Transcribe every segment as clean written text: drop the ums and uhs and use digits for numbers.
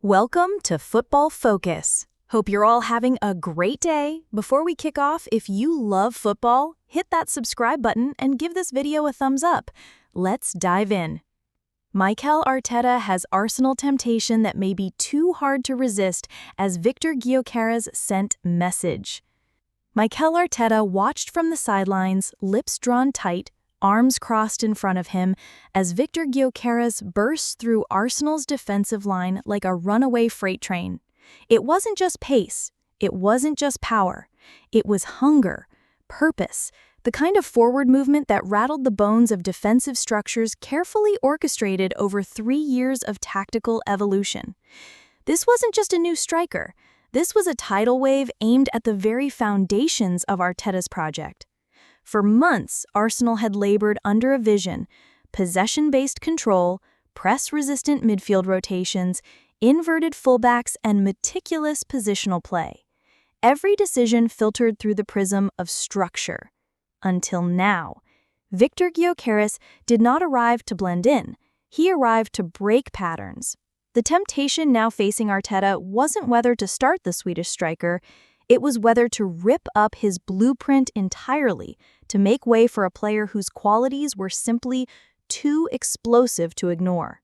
Welcome to Football Focus. Hope you're all having a great day. Before we kick off, if you love football, hit that subscribe button and give this video a thumbs up. Let's dive in. Mikel Arteta has Arsenal temptation that may be too hard to resist as Viktor Gyokeres sent message. Mikel Arteta watched from the sidelines, lips drawn tight, arms crossed in front of him, as Viktor Gyokeres burst through Arsenal's defensive line like a runaway freight train. It wasn't just pace, it wasn't just power, it was hunger, purpose, the kind of forward movement that rattled the bones of defensive structures carefully orchestrated over 3 years of tactical evolution. This wasn't just a new striker, this was a tidal wave aimed at the very foundations of Arteta's project. For months, Arsenal had labored under a vision: possession-based control, press-resistant midfield rotations, inverted fullbacks, and meticulous positional play. Every decision filtered through the prism of structure. Until now, Viktor Gyokeres did not arrive to blend in. He arrived to break patterns. The temptation now facing Arteta wasn't whether to start the Swedish striker, it was whether to rip up his blueprint entirely to make way for a player whose qualities were simply too explosive to ignore.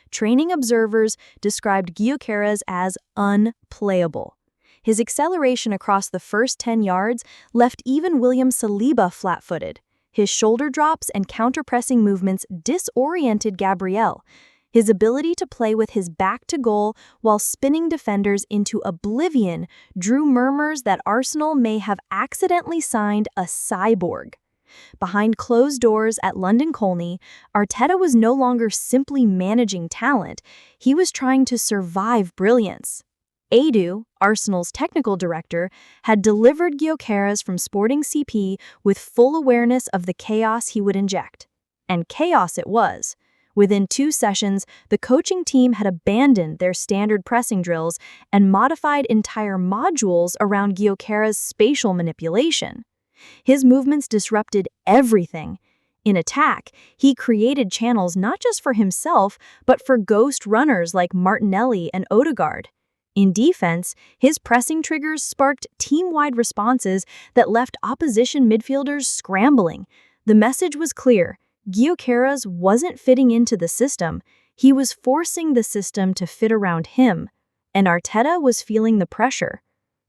Training observers described Gyokeres as unplayable. His acceleration across the first 10 yards left even William Saliba flat-footed. His shoulder drops and counter-pressing movements disoriented Gabriel. His ability to play with his back to goal while spinning defenders into oblivion drew murmurs that Arsenal may have accidentally signed a cyborg. Behind closed doors at London Colney, Arteta was no longer simply managing talent, he was trying to survive brilliance. Anew, Arsenal's technical director, had delivered Gyokeres from Sporting CP with full awareness of the chaos he would inject. And chaos it was. Within 2 sessions, the coaching team had abandoned their standard pressing drills and modified entire modules around Gyokeres' spatial manipulation. His movements disrupted everything. In attack, he created channels not just for himself, but for ghost runners like Martinelli and Odegaard. In defense, his pressing triggers sparked team-wide responses that left opposition midfielders scrambling. The message was clear: Gyokeres wasn't fitting into the system, he was forcing the system to fit around him, and Arteta was feeling the pressure.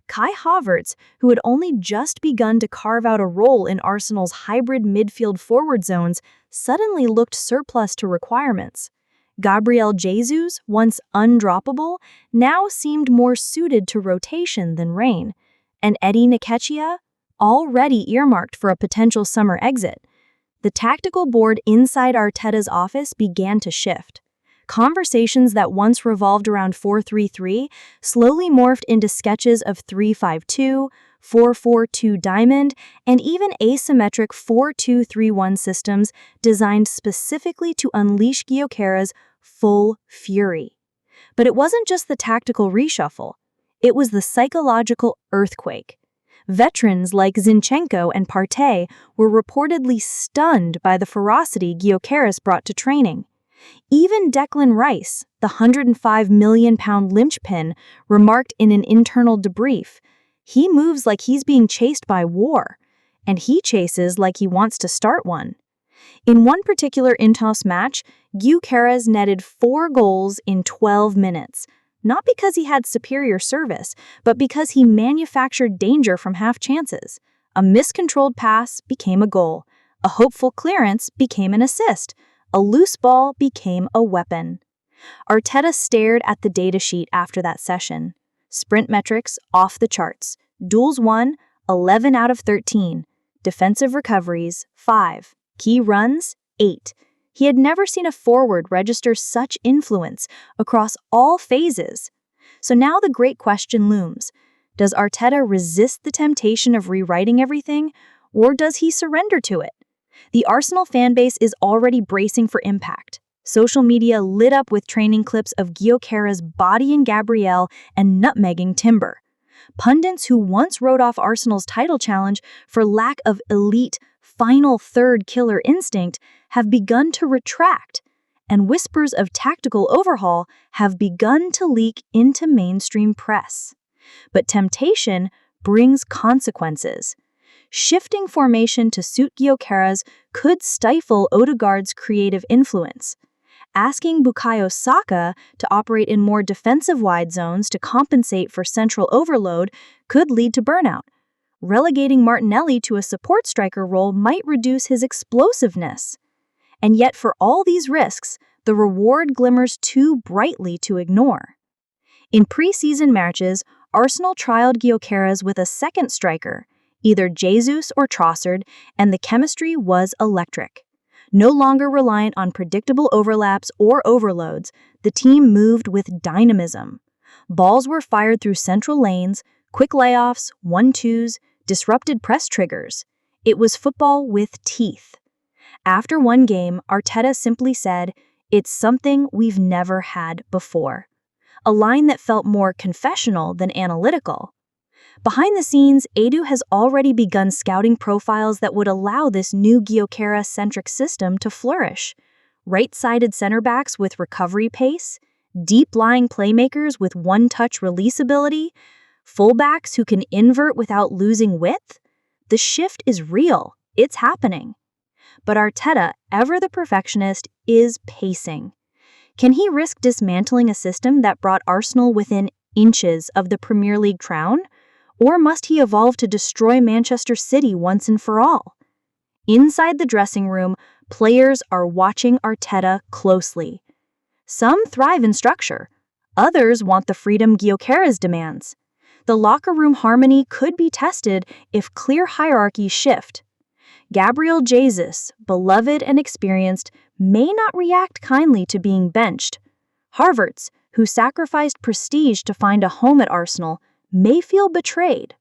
Kai Havertz, who had only just begun to carve out a role in Arsenal's hybrid midfield forward zones, suddenly looked surplus to requirements. Gabriel Jesus, once undroppable, now seemed more suited to rotation than rain, and Eddie Nketiah, already earmarked for a potential summer exit. The tactical board inside Arteta's office began to shift. Conversations that once revolved around 4-3-3 slowly morphed into sketches of 3-5-2, 4-4-2 diamond, and even asymmetric 4-2-3-1 systems designed specifically to unleash Gyokeres' full fury. But it wasn't just the tactical reshuffle, it was the psychological earthquake. Veterans like Zinchenko and Partey were reportedly stunned by the ferocity Gyokeres brought to training. Even Declan Rice, the £105 million linchpin, remarked in an internal debrief, "He moves like he's being chased by war, and he chases like he wants to start one." In one particular in-house match, Gyokeres netted 4 goals in 12 minutes. Not because he had superior service, but because he manufactured danger from half chances. A miscontrolled pass became a goal. A hopeful clearance became an assist. A loose ball became a weapon. Arteta stared at the datasheet after that session. Sprint metrics off the charts. Duels won, 11 out of 13. Defensive recoveries, 5. Key runs, 8. He had never seen a forward register such influence across all phases. So now the great question looms. Does Arteta resist the temptation of rewriting everything, or does he surrender to it? The Arsenal fanbase is already bracing for impact. Social media lit up with training clips of Gyokeres bodying Gabriel and nutmegging Timber. Pundits who once wrote off Arsenal's title challenge for lack of elite, final third killer instinct have begun to retract. and whispers of tactical overhaul have begun to leak into mainstream press. But temptation brings consequences. Shifting formation to suit Gyokeres could stifle Odegaard's creative influence. Asking Bukayo Saka to operate in more defensive wide zones to compensate for central overload could lead to burnout. Relegating Martinelli to a support striker role might reduce his explosiveness. And yet, for all these risks, the reward glimmers too brightly to ignore. In pre-season matches, Arsenal trialed Gyokeres with a second striker, either Jesus or Trossard, and the chemistry was electric. No longer reliant on predictable overlaps or overloads, the team moved with dynamism. Balls were fired through central lanes, quick layoffs, 1-2s, disrupted press triggers. It was football with teeth. After one game, Arteta simply said, "It's something we've never had before." A line that felt more confessional than analytical. Behind the scenes, Anew has already begun scouting profiles that would allow this new Gyokeres-centric system to flourish. Right-sided center backs with recovery pace, deep-lying playmakers with one-touch release ability, fullbacks who can invert without losing width. The shift is real. It's happening. But Arteta, ever the perfectionist, is pacing. Can he risk dismantling a system that brought Arsenal within inches of the Premier League crown? Or must he evolve to destroy Manchester City once and for all? Inside the dressing room, players are watching Arteta closely. Some thrive in structure. Others want the freedom Gyokeres demands. The locker room harmony could be tested if clear hierarchies shift. Gabriel Jesus, beloved and experienced, may not react kindly to being benched. Havertz, who sacrificed prestige to find a home at Arsenal, may feel betrayed.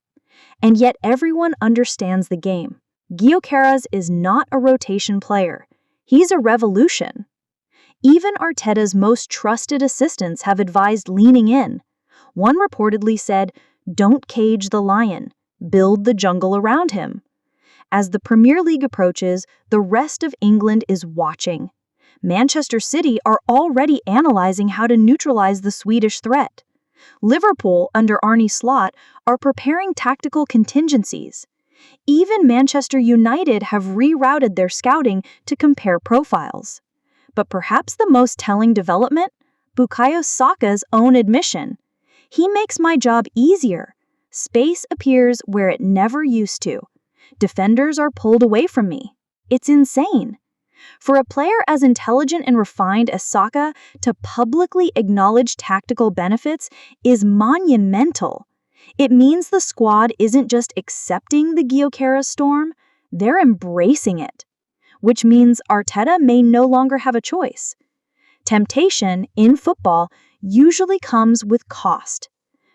And yet everyone understands the game. Gyokeres is not a rotation player. He's a revolution. Even Arteta's most trusted assistants have advised leaning in. One reportedly said, "Don't cage the lion, build the jungle around him." As the Premier League approaches, the rest of England is watching. Manchester City are already analyzing how to neutralize the Swedish threat. Liverpool, under Arne Slot, are preparing tactical contingencies. Even Manchester United have rerouted their scouting to compare profiles. But perhaps the most telling development? Bukayo Saka's own admission. "He makes my job easier. Space appears where it never used to. Defenders are pulled away from me. It's insane." For a player as intelligent and refined as Saka to publicly acknowledge tactical benefits is monumental. It means the squad isn't just accepting the Gyokeres storm, they're embracing it. Which means Arteta may no longer have a choice. Temptation in football usually comes with cost.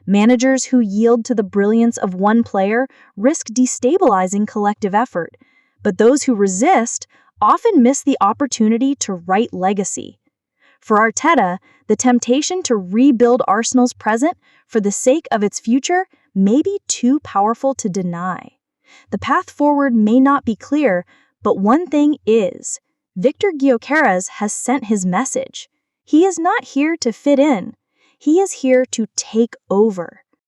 Managers who yield to the brilliance of one player risk destabilizing collective effort, but those who resist often miss the opportunity to write legacy. For Arteta, the temptation to rebuild Arsenal's present for the sake of its future may be too powerful to deny. The path forward may not be clear, but one thing is, Viktor Gyokeres has sent his message. He is not here to fit in. He is here to take over.